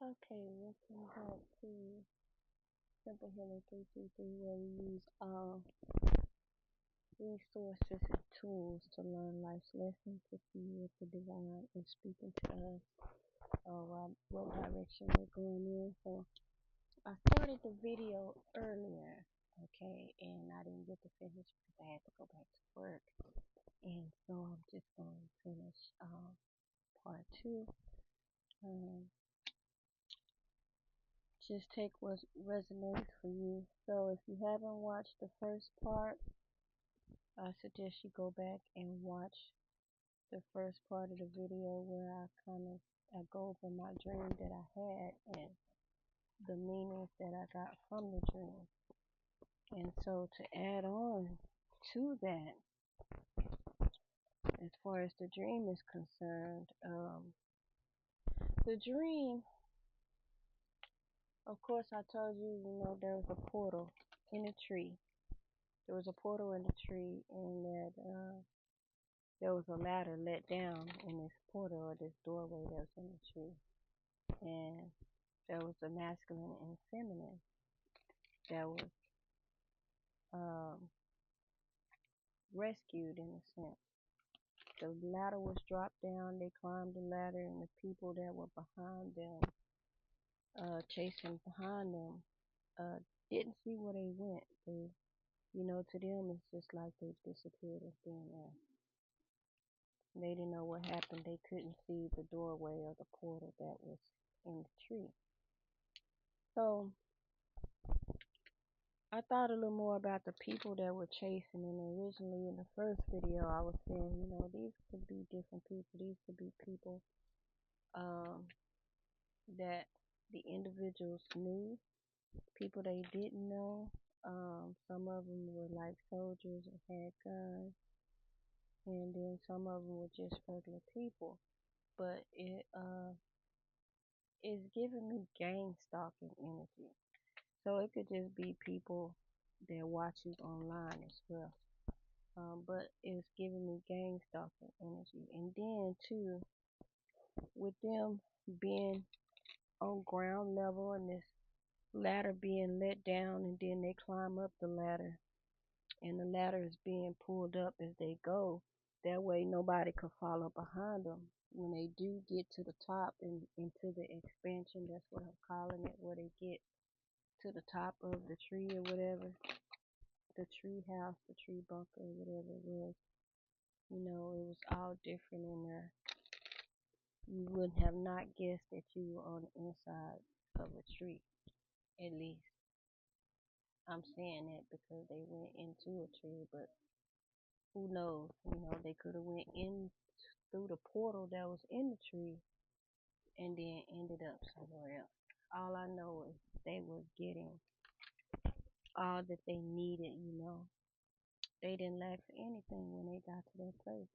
Okay, welcome back to Simple Healing 333, where we use all resources and tools to learn life's lessons to see what the divine is speaking to us or what direction we're going in. So I started the video earlier, okay, and I didn't get to finish because I had to go back to work. And so I'm just going to finish part two. Um, just take what resonates for you. So if you haven't watched the first part, I suggest you go back and watch the first part of the video where I go over my dream that I had and the meanings that I got from the dream. And so to add on to that, as far as the dream is concerned, the dream, of course, I told you, there was a portal in a tree. There was a portal in the tree, and that there was a ladder let down in this portal or this doorway that was in the tree. And there was a masculine and feminine that was um, rescued in a sense. The ladder was dropped down, they climbed the ladder, and the people that were behind them, chasing behind them, uh, didn't see where they went. To them, it's just like they disappeared and thin air. They didn't know what happened. They couldn't see the doorway or the portal that was in the tree. So I thought a little more about the people that were chasing, and originally in the first video I was saying, these could be different people. These could be people um, that the individuals knew, people they didn't know. Some of them were like soldiers and had guns, and then some of them were just regular people. But it is giving me gang stalking energy. So it could just be people that watch you online as well. But it's giving me gang stalking energy. And then too, with them being on ground level and this ladder being let down, and then they climb up the ladder, and the ladder is being pulled up as they go. That way nobody could follow behind them. When they do get to the top and into the expansion, that's what I'm calling it, where they get to the top of the tree or whatever, the tree house, the tree bunker, whatever it was. It was all different in there. You would have not guessed that you were on the inside of a tree. At least I'm saying that because they went into a tree, but who knows? They could have went in through the portal that was in the tree and then ended up somewhere else. All I know is they were getting all that they needed. They didn't lack for anything when they got to that place.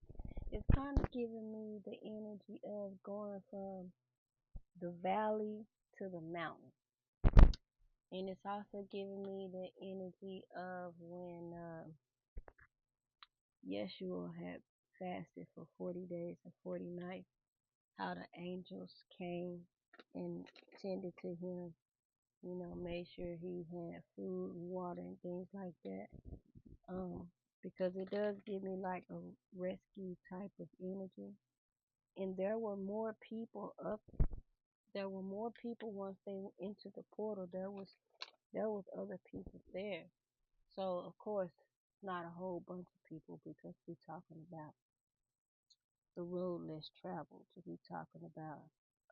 It's kind of giving me the energy of going from the valley to the mountain. And it's also giving me the energy of when Yeshua had fasted for 40 days and 40 nights, how the angels came and tended to him, made sure he had food and water and things like that. Because it does give me like a rescue type of energy. And there were more people up. There were more people once they went into the portal. There was other people there. So of course, not a whole bunch of people because we're talking about the road less traveled. We're talking about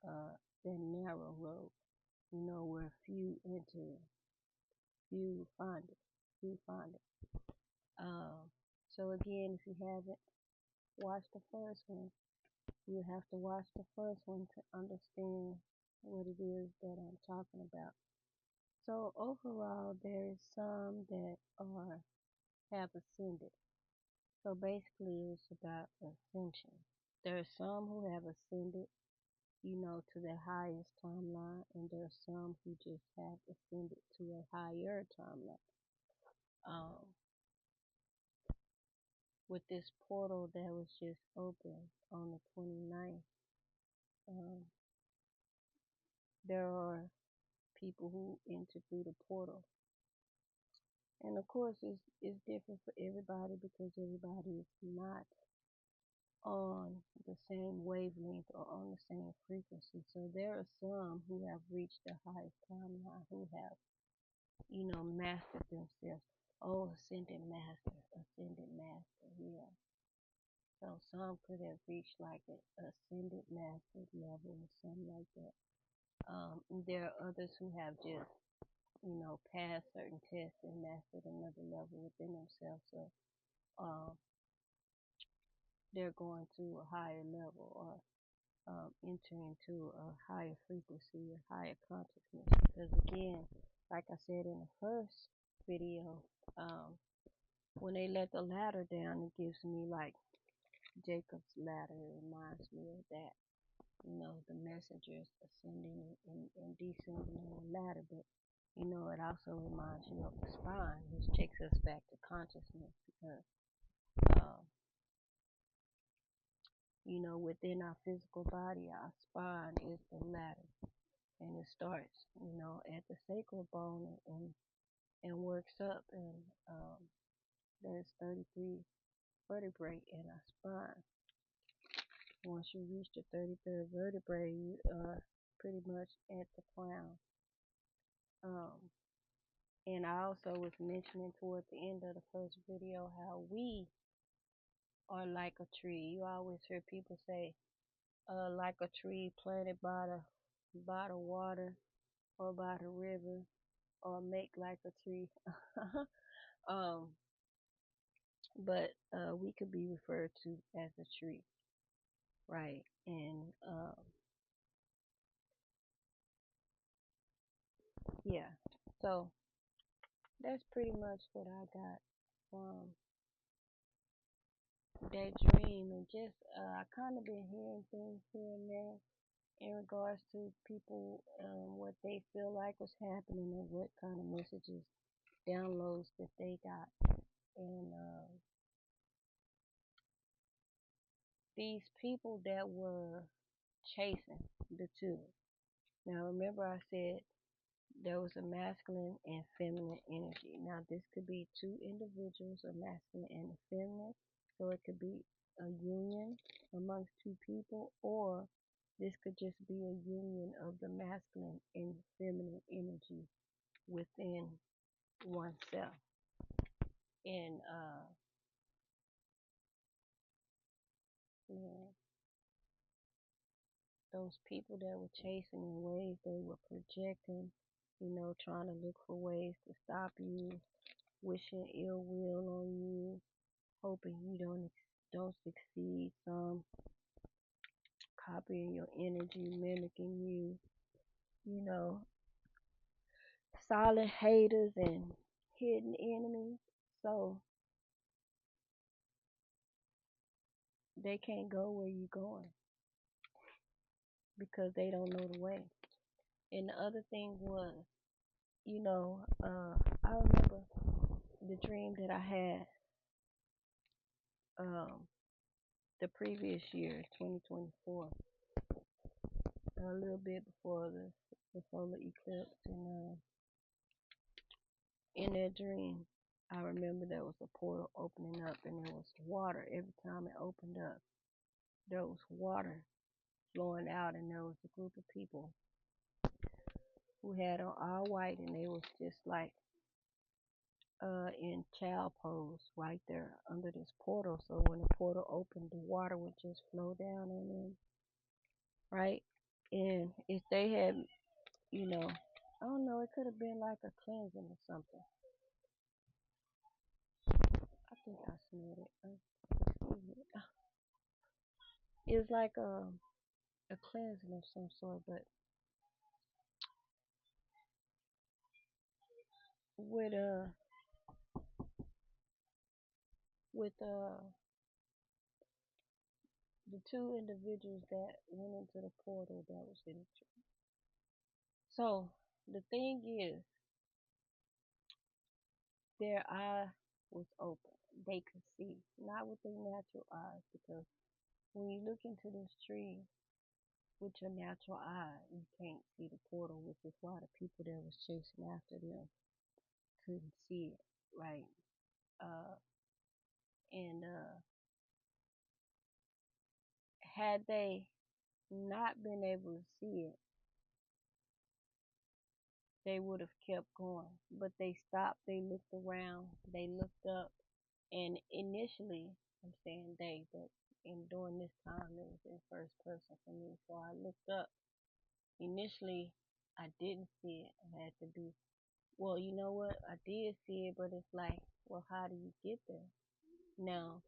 that narrow road, where few enter, few find it, few find it. So again, if you haven't watched the first one, you have to watch the first one to understand what it is that I'm talking about. So overall, there is some that have ascended. So basically, it's about ascension. There are some who have ascended, to the highest timeline, and there are some who just have ascended to a higher timeline. Um, with this portal that was just open on the 29th, um, there people who enter through the portal. And of course, it's different for everybody because everybody is not on the same wavelength or on the same frequency. So there are some who have reached the highest timeline, who have, mastered themselves. Oh, ascended master, yeah. So some could have reached like an ascended master level or something like that. There are others who have just, passed certain tests and mastered another level within themselves. So um, they're going to a higher level or enter into a higher frequency, a higher consciousness. Because again, like I said in the first video, um, when they let the ladder down, it gives me like Jacob's ladder. It reminds me of that. The messengers ascending and descending on the ladder. But, it also reminds you of the spine, which takes us back to consciousness because, um, within our physical body, our spine is the ladder. And it starts, at the sacral bone and works up. And there's 33 vertebrae in our spine. Once you reach the 33rd vertebrae, you are pretty much at the crown. And I also was mentioning toward the end of the first video how we are like a tree. You always hear people say, like a tree planted by the water or by the river, or make like a tree. um, but we could be referred to as a tree, right? And yeah, so that's pretty much what I got from that dream. And just I kind of been hearing things here and there in regards to people, what they feel like was happening and what kind of messages, downloads that they got. And these people that were chasing the two. Now remember I said there was a masculine and feminine energy. Now this could be two individuals, a masculine and a feminine. So it could be a union amongst two people, or this could just be a union of the masculine and feminine energy within oneself. And man, those people that were chasing in ways, they were projecting, trying to look for ways to stop you, wishing ill will on you, hoping you don't succeed. Some copying your energy, mimicking you, you know, silent haters and hidden enemies. So they can't go where you're going because they don't know the way. And the other thing was, I remember the dream that I had um, the previous year, 2024, a little bit before the solar eclipse. And in that dream, I remember there was a portal opening up, and there was water every time it opened up. There was water flowing out, and there was a group of people who had on all white, and they was just like in child pose right there under this portal. So when the portal opened, the water would just flow down on them, right? And if they had, I don't know, it could have been like a cleansing or something. I think I smelled it. Excuse me. It's like a cleansing of some sort, but with the two individuals that went into the portal that was in the tree. So the thing is, their eye was open. They could see, not with their natural eyes, because when you look into this tree, with your natural eye. You can't see the portal, which is why the people that was chasing after them couldn't see it, right? Uh, and had they not been able to see it, they would have kept going. But they stopped, they looked around, they looked up, and initially, I'm saying they, but during this time it was in first person for me. So I looked up. Initially, I didn't see it. I had to be, well, you know what? I did see it, but it's like, well, how do you get there? Now,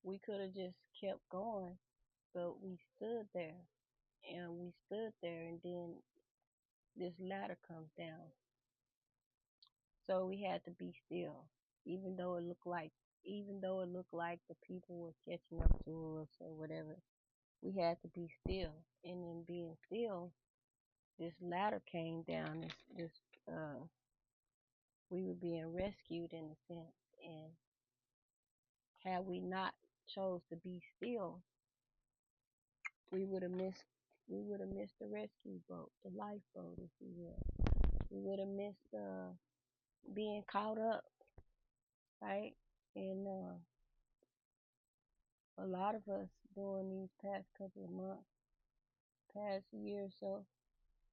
we could have just kept going, but we stood there and we stood there, and then this ladder comes down. So we had to be still, even though it looked like, the people were catching up to us or whatever. We had to be still, and in being still, this ladder came down. Uh, we were being rescued in a sense, and had we not chose to be still, we would have missed. We would have missed the rescue boat, the lifeboat, if you will. We would have missed being caught up, right? And a lot of us during these past couple of months, past year or so,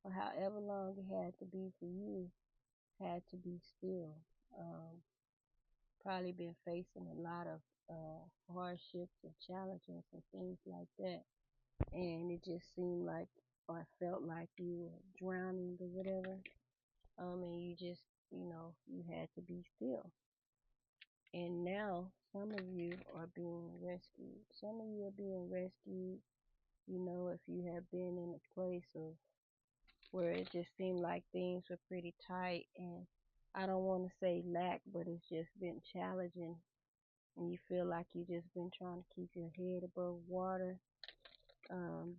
or however long it had to be for you, had to be still. Um, Probably been facing a lot of hardships and challenges and things like that, and it just seemed like, or felt like you were drowning or whatever. And you just, you had to be still. And now some of you are being rescued. Some of you are being rescued. If you have been in a place of where it just seemed like things were pretty tight, and I don't want to say lack, but it's just been challenging, and you feel like you just been trying to keep your head above water.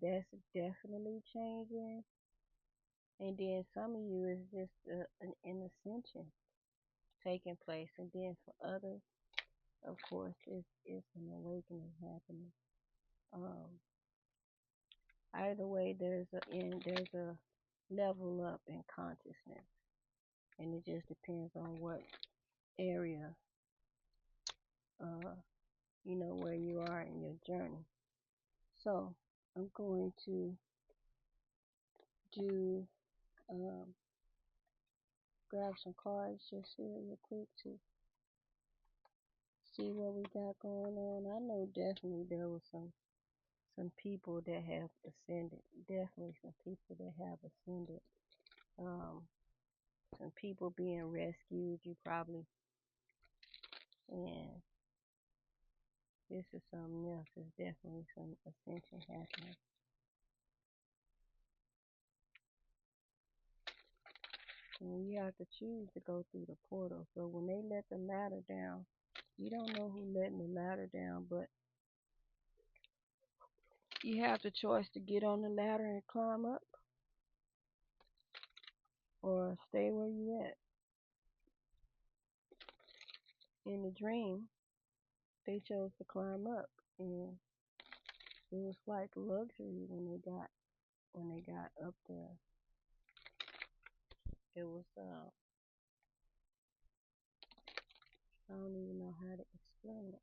That's definitely changing. And then some of you is just an ascension taking place, and then for others, of course, it's an awakening happening. Um, Either way, there's a level up in consciousness, and it just depends on what area, uh, where you are in your journey. So I'm going to do um, grab some cards just here real quick to see what we got going on. I know definitely there was some people that have ascended. Definitely some people that have ascended. Um, some people being rescued. You probably, and this is something else. There's definitely some ascension happening. And you have to choose to go through the portal. So when they let the ladder down, you don't know who letting the ladder down, but you have the choice to get on the ladder and climb up, or stay where you at. In the dream, they chose to climb up, and it was like luxury when they got up there. It was I don't even know how to explain it.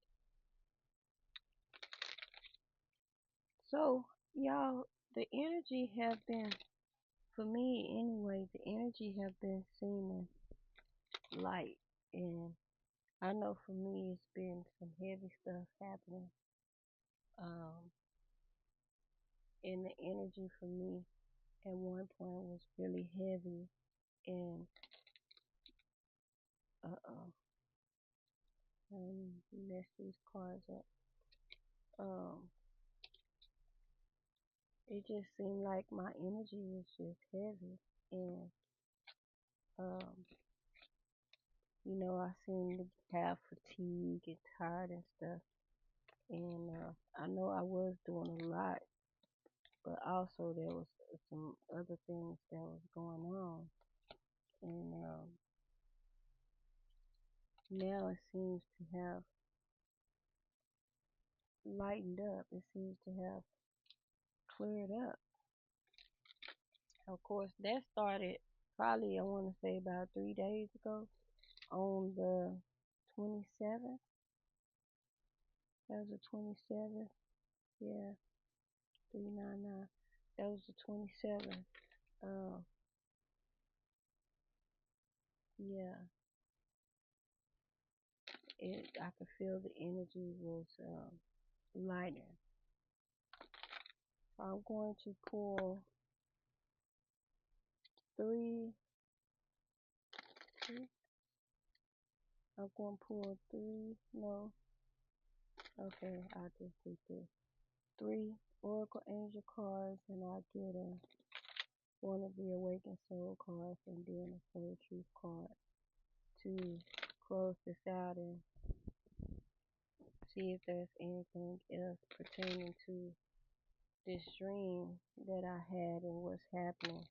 So y'all, the energy have been, for me anyway, the energy have been seeming light, and I know for me it's been some heavy stuff happening. Um, and the energy for me at one point was really heavy, and uh-oh, mess these cards up. Um, it just seemed like my energy was just heavy, and um, I seemed to have fatigue and tired and stuff, and I know I was doing a lot, but also there was some other things that was going on, and now it seems to have lightened up. It seems to have cleared up. Of course, that started probably, I want to say, about 3 days ago on the 27th. That was the 27th. Yeah, 399. That was the 27th. Uh, yeah, I could feel the energy was lighter. So I'm going to pull three. three I'm going to pull three. No, okay, I'll just do three. Three Oracle Angel cards, and I'll get one of the Awakened Soul cards, and then a Soul Truth card to close this out and see if there's anything else pertaining to this dream that I had and what's happening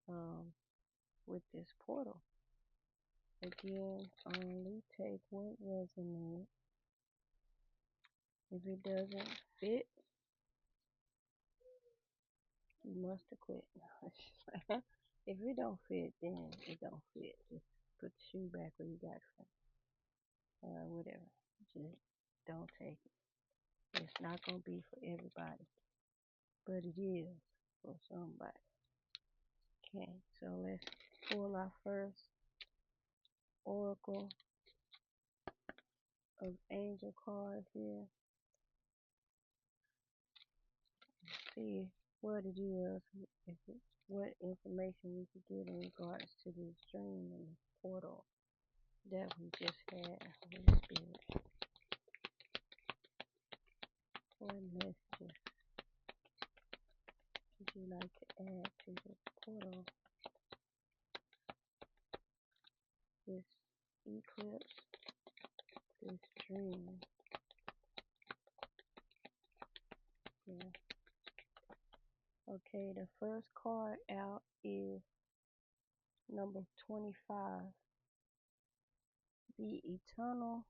um, with this portal. Again, only take what resonates. If it doesn't fit, you must have quit. If it don't fit, then it don't fit. Just put the shoe back where you got it from. Whatever. Just don't take it. It's not gonna be for everybody, but it is for somebody. Okay, so let's pull our first Oracle of Angel card here. See what it is, what information we could get in regards to this dream and this portal that we just had. Holy Spirit, what messages would you like to add to this portal, this eclipse, this dream? Yeah. Okay, the first card out is number 25, the eternal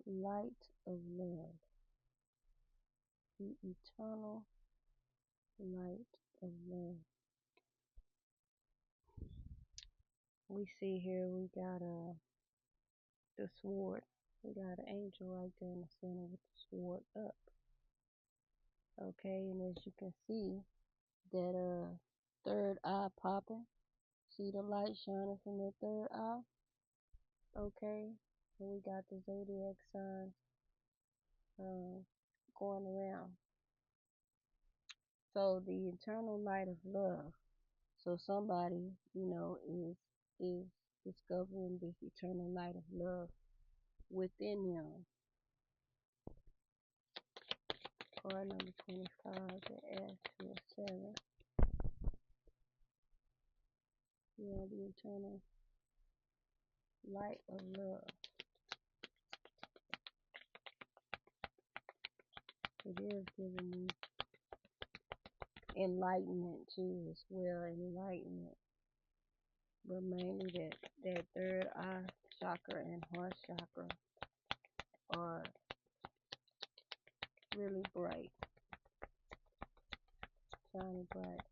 light of love. The eternal light of love. We see here we got the sword. We got an angel right there in the center with the sword up. Okay, and as you can see, that third eye popping. See the light shining from the third eye? Okay, and we got the zodiac signs going around. So the eternal light of love. So somebody, is discovering this eternal light of love within them. Card number 25, the adds to a 7. Yeah, the eternal light of love. It is giving me enlightenment too, as well. Enlightenment, but mainly that third eye chakra and heart chakra are really bright, shiny bright.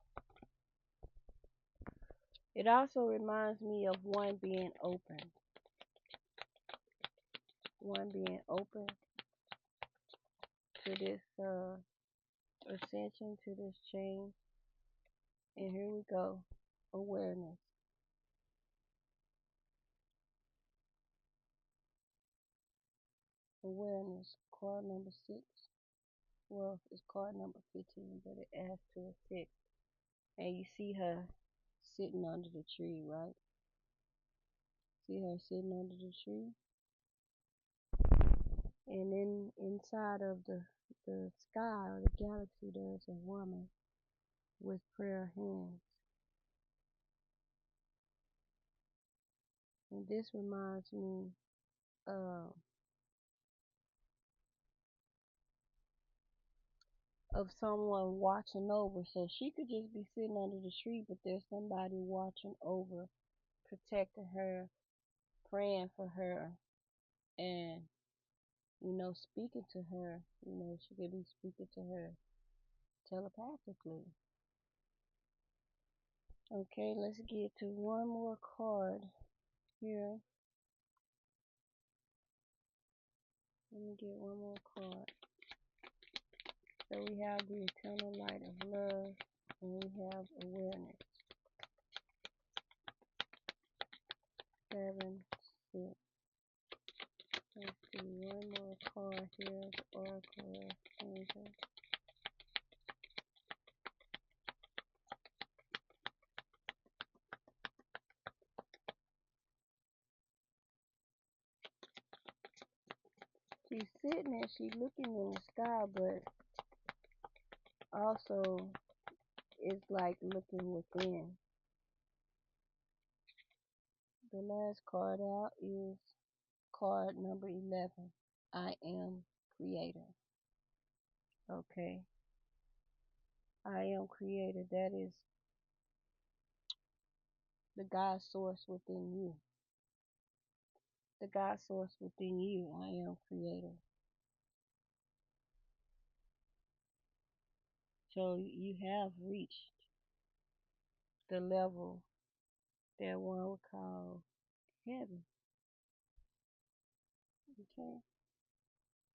It also reminds me of one being open to this ascension, to this change. And here we go. Awareness. Awareness. Card number 6. Well, it's card number 15, but it adds to a 6. And you see her sitting under the tree, right? See her sitting under the tree? And inside of the sky or the galaxy, there's a woman with prayer hands. And this reminds me uh, of someone watching over. So she could just be sitting under the tree, but there's somebody watching over, protecting her, praying for her, and speaking to her. She could be speaking to her telepathically. Okay, let's get to one more card here. Let me get one more card. So we have the eternal light of love, and we have awareness. 7, 6. Let's see, one more card here, the Oracle of Angels. She's sitting and she's looking in the sky, but also it's like looking within. The last card out is card number 11. I am creator. Okay. I am creator. That is the God source within you. The God source within you. I am creator. So you have reached the level that one would call heaven. Okay.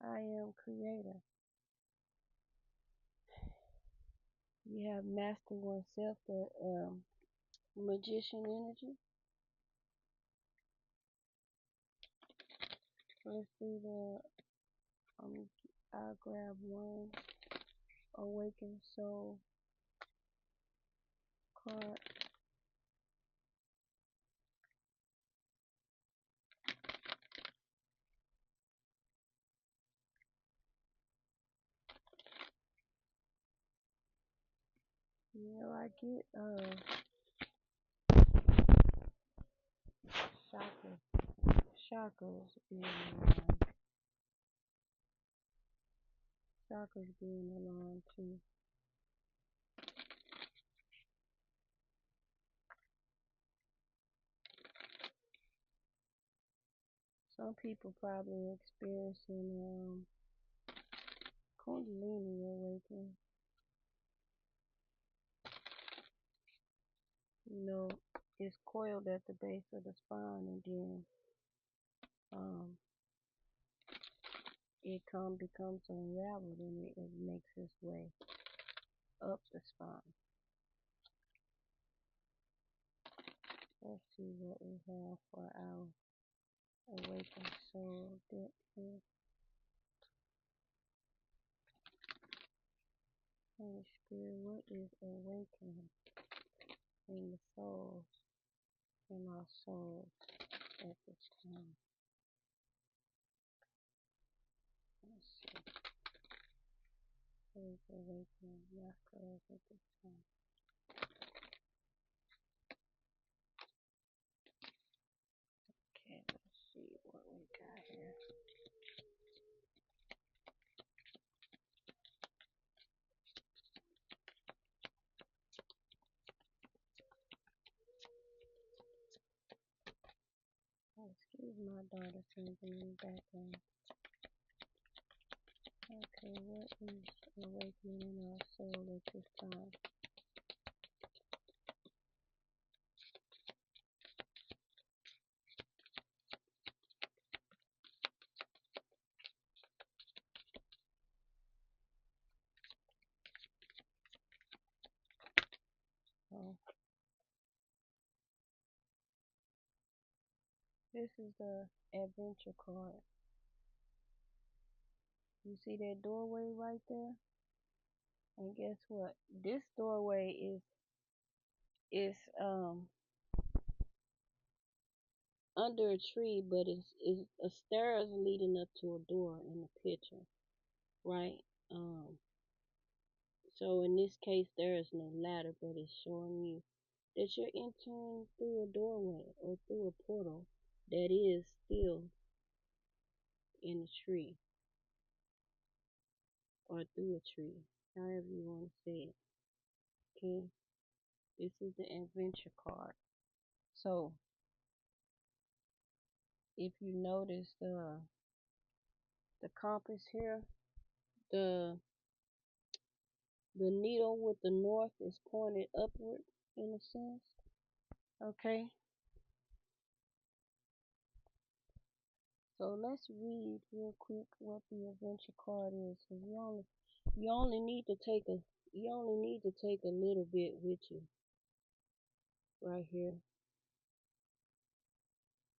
I am creator. You have mastered oneself, the magician energy. Let's see the I'll grab one awakened soul card. I get chakras being aligned. Chakras being aligned too. Some people probably experiencing Kundalini awakening. It's coiled at the base of the spine, and then um, it becomes unraveled, and it makes its way up the spine. Let's see what we have for our awakened soul deck here. Holy Spirit, what is awakening in the souls, in our souls at this time? Let's see. What is awakening chakras at this time? Okay, let's see what we got here. Excuse my daughter singing in the background. Okay, what is awakening in our soul at this time? Oh, this is the adventure card. You see that doorway right there? And guess what? This doorway is under a tree, but it's a stairs leading up to a door in the picture, right? Um, so in this case, there is no ladder, but it's showing you that you're entering through a doorway or through a portal that is still in a tree or through a tree, however you want to say it. Okay, this is the adventure card. So if you notice the compass here, the The needle with the north is pointed upward in a sense. Okay, so let's read real quick what the adventure card is. You only need to take a you only need to take a little bit with you right here.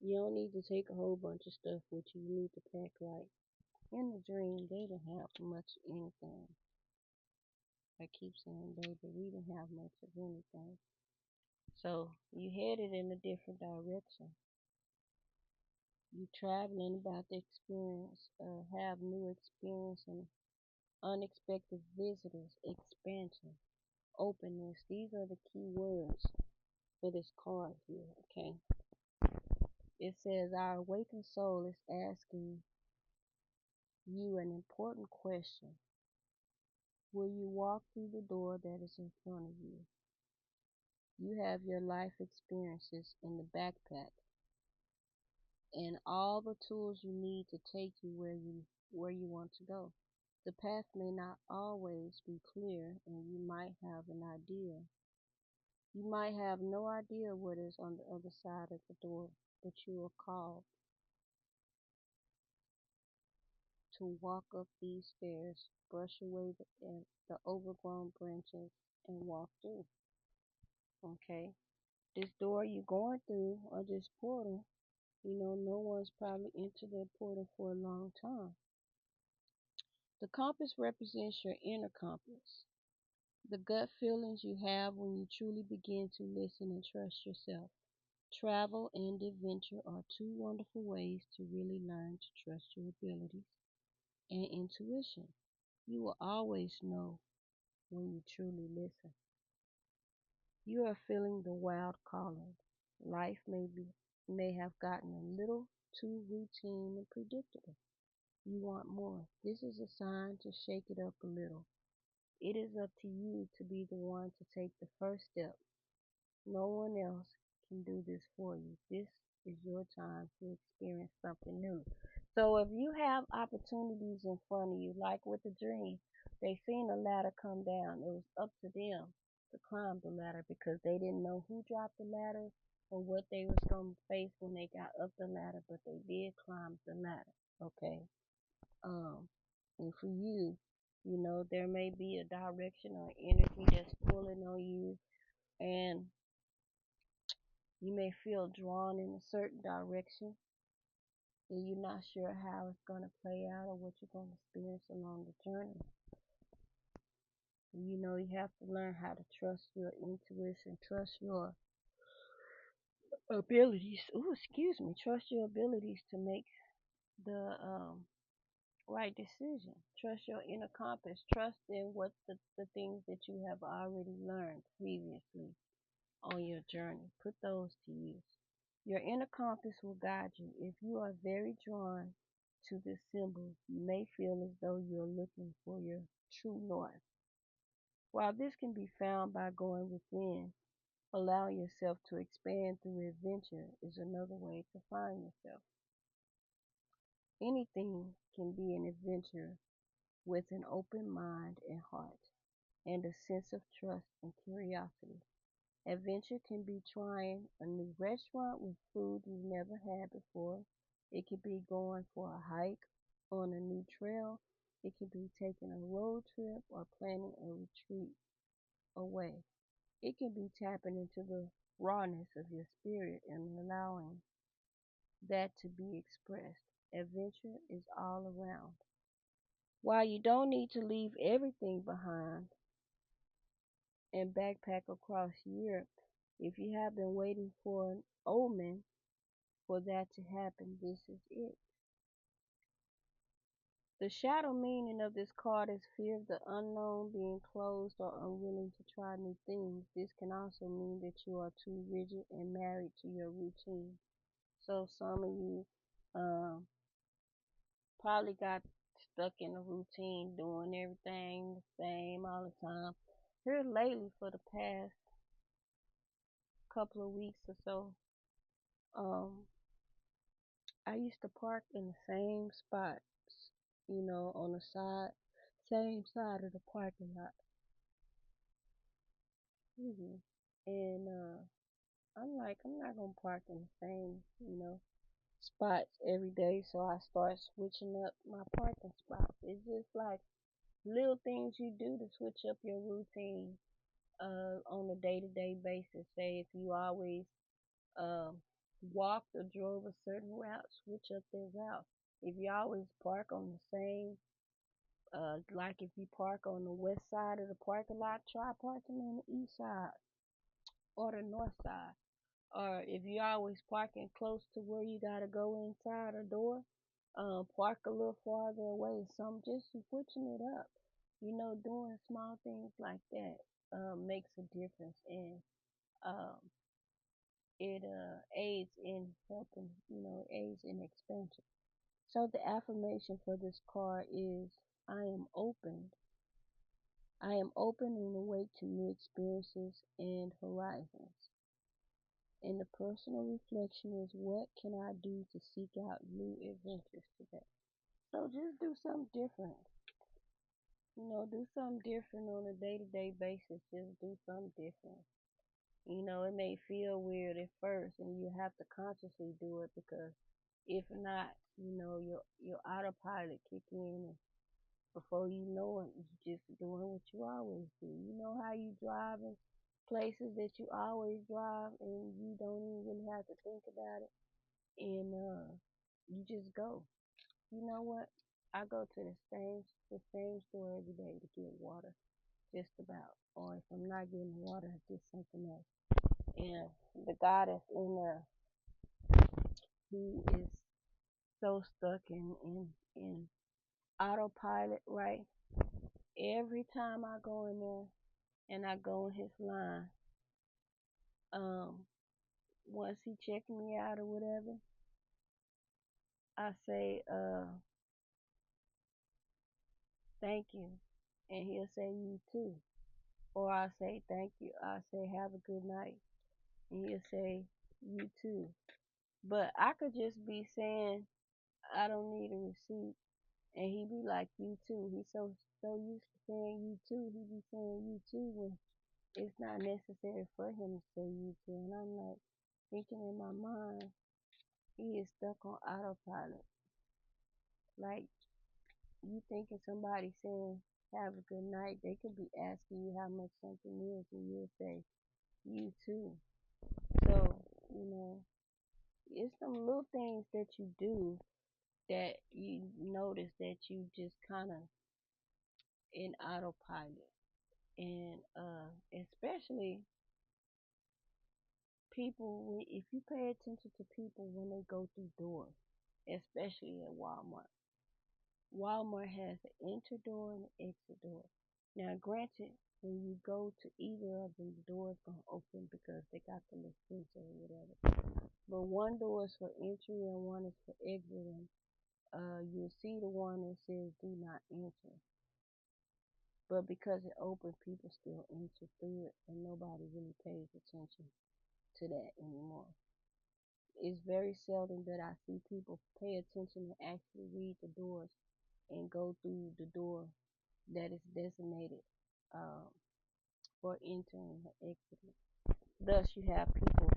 You don't need to take a whole bunch of stuff with you. You need to pack light. In the dream, they didn't have much anything. I keep saying they, but we didn't have much of anything. So you headed in a different direction. You traveling about the experience, have new experience and unexpected visitors, expansion, openness. These are the key words for this card here. Okay. It says our awakened soul is asking you an important question. Will you walk through the door that is in front of you? You have your life experiences in the backpack and all the tools you need to take you where you want to go. The path may not always be clear and you might have an idea. You might have no idea what is on the other side of the door, but you are called to walk up these stairs, brush away the overgrown branches, and walk through. Okay? This door you're going through, or this portal, no one's probably entered that portal for a long time. The compass represents your inner compass, the gut feelings you have when you truly begin to listen and trust yourself. Travel and adventure are two wonderful ways to really learn to trust your abilities and intuition. You will always know when you truly listen. You are feeling the wild calling. Life may have gotten a little too routine and predictable. You want more. This is a sign to shake it up a little. It is up to you to be the one to take the first step. No one else can do this for you. This is your time to experience something new. So if you have opportunities in front of you, like with the dream, they seen a ladder come down. It was up to them to climb the ladder because they didn't know who dropped the ladder or what they was going to face when they got up the ladder, but they did climb the ladder. Okay. Um, and for you, there may be a direction or energy that's pulling on you, and you may feel drawn in a certain direction, and you're not sure how it's going to play out or what you're going to experience along the journey. You have to learn how to trust your intuition, trust your abilities. Ooh, excuse me. Trust your abilities to make the right decision. Trust your inner compass. Trust in what the things that you have already learned previously on your journey. Put those to use. Your inner compass will guide you. If you are very drawn to this symbol, you may feel as though you are looking for your true north. While this can be found by going within, allowing yourself to expand through adventure is another way to find yourself. Anything can be an adventure with an open mind and heart, and a sense of trust and curiosity. Adventure can be trying a new restaurant with food you've never had before. It could be going for a hike on a new trail. It could be taking a road trip or planning a retreat away. It can be tapping into the rawness of your spirit and allowing that to be expressed. Adventure is all around. While you don't need to leave everything behind and backpack across Europe, if you have been waiting for an omen for that to happen, this is it. The shadow meaning of this card is fear of the unknown, being closed or unwilling to try new things. This can also mean that you are too rigid and married to your routine. So some of you um, probably got stuck in a routine, doing everything the same all the time. Here lately, for the past couple of weeks or so, um, I used to park in the same spot, on the same side of the parking lot. Excuse me. And I'm like, I'm not gonna park in the same, spots every day. So I start switching up my parking spots. It's just like little things you do to switch up your routine on a day-to-day basis. Say if you always um, walked or drove a certain route, switch up their route. If you always park on the same, like if you park on the west side of the parking lot, try parking on the east side or the north side. Or if you always parking close to where you gotta go inside a door, park a little farther away. Some just switching it up. Doing small things like that makes a difference, and um, it aids in helping. Aids in expansion. So the affirmation for this card is, I am open. I am open and awake to new experiences and horizons. And the personal reflection is, what can I do to seek out new adventures today? So just do something different. Do something different on a day to day basis. Just do something different. It may feel weird at first and you have to consciously do it, because if not, your autopilot kick in, and before you know it, you're just doing what you always do. You know how you drive in places that you always drive and you don't even really have to think about it, and you just go. You know what? I go to the same store every day to get water, just about. Or if I'm not getting water, I get something else. And the guy that's in there, he is so stuck in autopilot, right? Every time I go in there and I go in his line, um, once he check me out or whatever, I say, thank you. And he'll say, you too. Or I say, thank you. I say, have a good night. And he'll say, you too. But I could just be saying, I don't need a receipt. And he be like, you too. He's so used to saying you too. He be saying you too when it's not necessary for him to say you too. And I'm like, thinking in my mind, he is stuck on autopilot. Like, you thinking somebody saying have a good night, they could be asking you how much something is, and you'll say you too. So, you know, it's some little things that you do that you notice that you just kind of in autopilot. And especially people, if you pay attention to people when they go through doors, especially at Walmart. Walmart has an enter door and an exit door. Now, granted, when you go to either of them, the door is gonna open because they got the little sensor or whatever. But one door is for entry and one is for exiting. You'll see the one that says "Do not enter," but because it opened, people still enter through it, and nobody really pays attention to that anymore. It's very seldom that I see people pay attention and actually read the doors and go through the door that is designated um, for entering or exiting. Thus, you have people,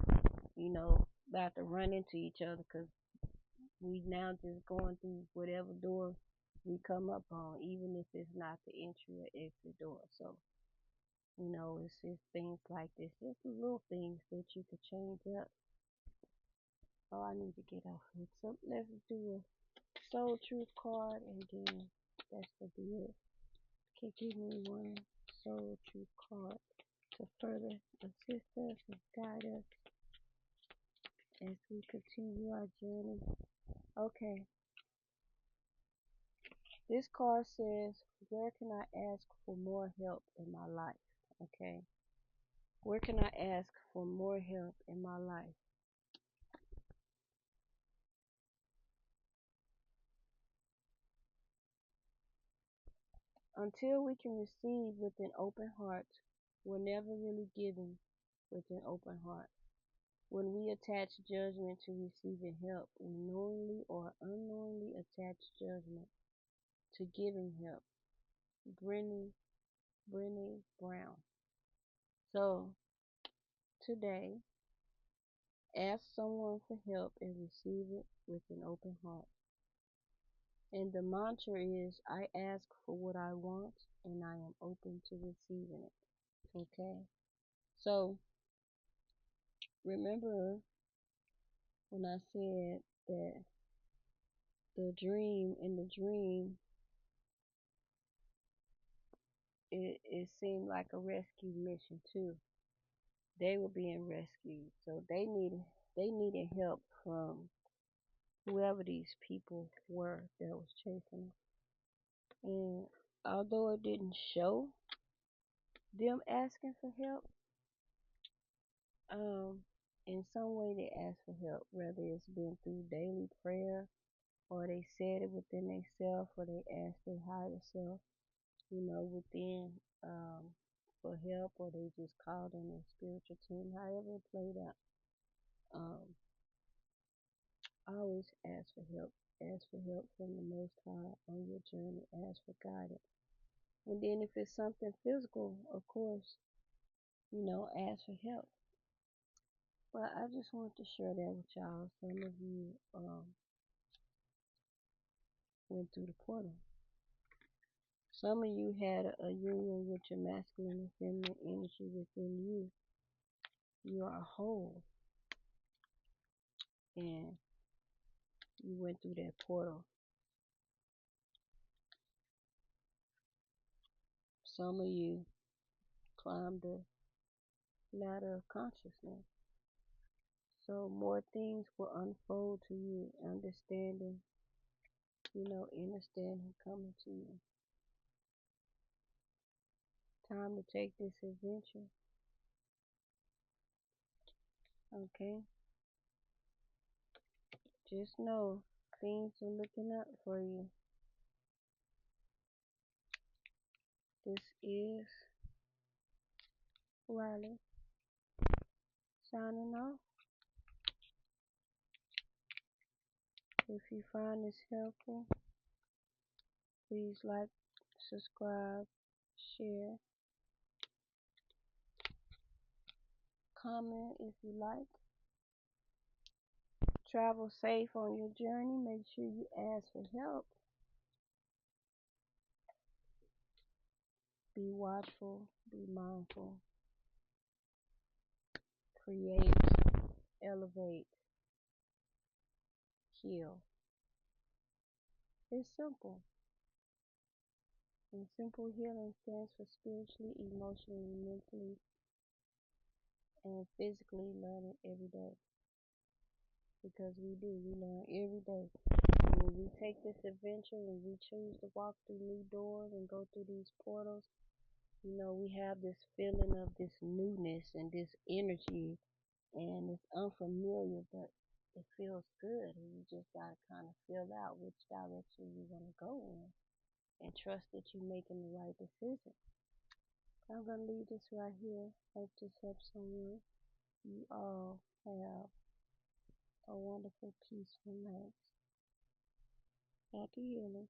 about to run into each other because we now just going through whatever door we come up on, even if it's not the entry or exit door. So, it's just things like this, just little things that you could change up. Oh, I need to get off it. So let's do a soul truth card, and then that's gonna be it. Can give me one soul truth card to further assist us and guide us as we continue our journey. Okay, this card says, where can I ask for more help in my life? Okay, where can I ask for more help in my life? Until we can receive with an open heart, we're never really giving with an open heart. When we attach judgment to receiving help, we knowingly or unknowingly attach judgment to giving help. Brené Brown. So today, ask someone for help and receive it with an open heart. And the mantra is, I ask for what I want and I am open to receiving it. Okay? So remember when I said that in the dream, it seemed like a rescue mission too. They were being rescued. So they needed help from whoever these people were that was chasing them. And although it didn't show them asking for help, um, in some way they asked for help, whether it's been through daily prayer or they said it within themselves or they asked their higher self, within for help or they just called on their spiritual team, however it played out. Um, always ask for help. Ask for help from the Most High on your journey. Ask for guidance. And then if it's something physical, of course, ask for help. But I just want to share that with y'all. Some of you went through the portal. Some of you had a union with your masculine and feminine energy within you. You are whole. And you went through that portal. Some of you climbed the ladder of consciousness. So more things will unfold to you, understanding, understanding coming to you. Time to take this adventure. Okay? Just know things are looking up for you. This is Riley signing off. If you find this helpful, please like, subscribe, share, comment if you like. Travel safe on your journey. Make sure you ask for help. Be watchful, be mindful. Create, elevate, heal. It's simple. And simple healing stands for spiritually, emotionally, mentally, and physically learning every day. Because we do, we learn every day. When we take this adventure, when we choose to walk through new doors and go through these portals, we have this feeling of this newness and this energy, and it's unfamiliar, but it feels good. And you just gotta kind of feel out which direction you want to go in, and trust that you're making the right decision. I'm gonna leave this right here. Hope this helps someone. You all have a wonderful, peaceful night. Happy healing.